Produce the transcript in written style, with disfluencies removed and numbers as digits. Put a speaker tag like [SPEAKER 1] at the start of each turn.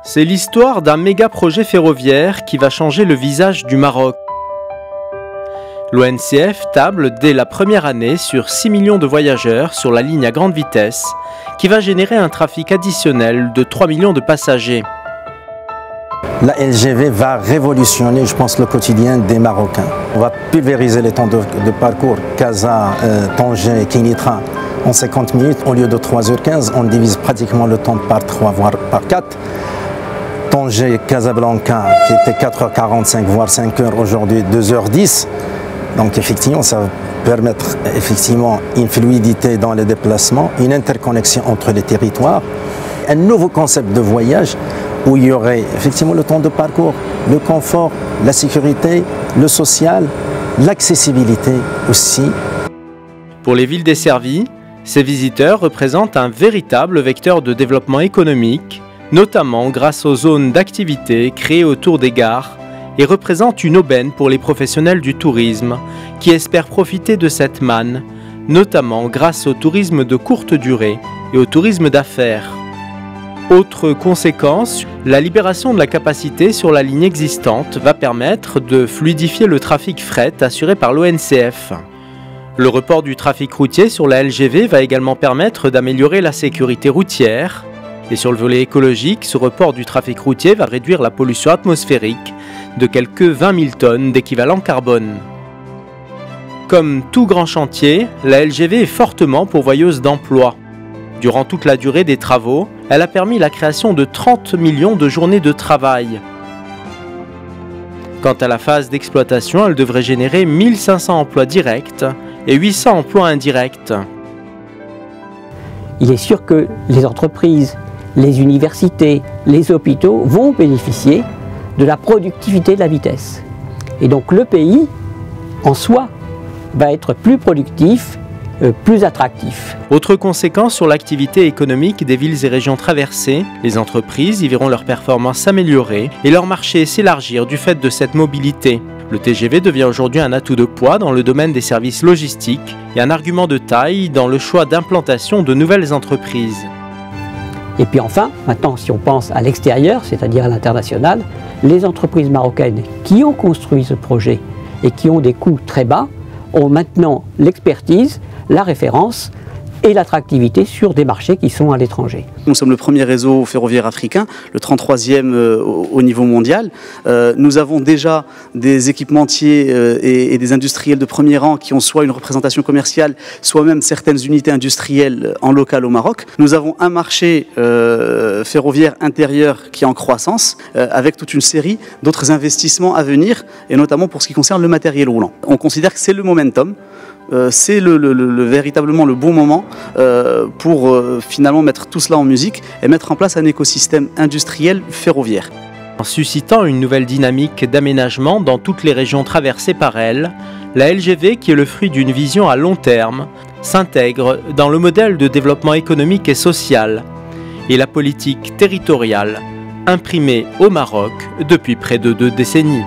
[SPEAKER 1] C'est l'histoire d'un méga projet ferroviaire qui va changer le visage du Maroc. L'ONCF table dès la première année sur 6 millions de voyageurs sur la ligne à grande vitesse, qui va générer un trafic additionnel de 3 millions de passagers.
[SPEAKER 2] La LGV va révolutionner, je pense, le quotidien des Marocains. On va pulvériser les temps de parcours Casa, Tanger, Kenitra en 50 minutes. Au lieu de 3h15, on divise pratiquement le temps par 3, voire par 4. Tanger, Casablanca, qui était 4h45, voire 5h, aujourd'hui 2h10. Donc effectivement, ça va permettre effectivement une fluidité dans les déplacements, une interconnexion entre les territoires, un nouveau concept de voyage où il y aurait effectivement le temps de parcours, le confort, la sécurité, le social, l'accessibilité aussi.
[SPEAKER 1] Pour les villes desservies, ces visiteurs représentent un véritable vecteur de développement économique, notamment grâce aux zones d'activité créées autour des gares, et représentent une aubaine pour les professionnels du tourisme qui espèrent profiter de cette manne, notamment grâce au tourisme de courte durée et au tourisme d'affaires. Autre conséquence, la libération de la capacité sur la ligne existante va permettre de fluidifier le trafic fret assuré par l'ONCF. Le report du trafic routier sur la LGV va également permettre d'améliorer la sécurité routière. Et sur le volet écologique, ce report du trafic routier va réduire la pollution atmosphérique de quelques 20 000 tonnes d'équivalent carbone. Comme tout grand chantier, la LGV est fortement pourvoyeuse d'emplois. Durant toute la durée des travaux, elle a permis la création de 30 millions de journées de travail. Quant à la phase d'exploitation, elle devrait générer 1500 emplois directs et 800 emplois indirects.
[SPEAKER 3] Il est sûr que les entreprises, les universités, les hôpitaux vont bénéficier de la productivité de la vitesse. Et donc le pays, en soi, va être plus productif, plus attractif.
[SPEAKER 1] Autre conséquence sur l'activité économique des villes et régions traversées, les entreprises y verront leurs performances s'améliorer et leur marché s'élargir du fait de cette mobilité. Le TGV devient aujourd'hui un atout de poids dans le domaine des services logistiques et un argument de taille dans le choix d'implantation de nouvelles entreprises.
[SPEAKER 3] Et puis enfin, maintenant si on pense à l'extérieur, c'est-à-dire à l'international, les entreprises marocaines qui ont construit ce projet et qui ont des coûts très bas ont maintenant l'expertise, la référence et l'attractivité sur des marchés qui sont à l'étranger.
[SPEAKER 4] Nous sommes le premier réseau ferroviaire africain, le 33e au niveau mondial. Nous avons déjà des équipementiers et des industriels de premier rang qui ont soit une représentation commerciale, soit même certaines unités industrielles en local au Maroc. Nous avons un marché ferroviaire intérieur qui est en croissance, avec toute une série d'autres investissements à venir, et notamment pour ce qui concerne le matériel roulant. On considère que c'est le momentum. C'est véritablement le bon moment pour finalement mettre tout cela en musique et mettre en place un écosystème industriel ferroviaire.
[SPEAKER 1] En suscitant une nouvelle dynamique d'aménagement dans toutes les régions traversées par elle, la LGV, qui est le fruit d'une vision à long terme, s'intègre dans le modèle de développement économique et social et la politique territoriale imprimée au Maroc depuis près de 2 décennies.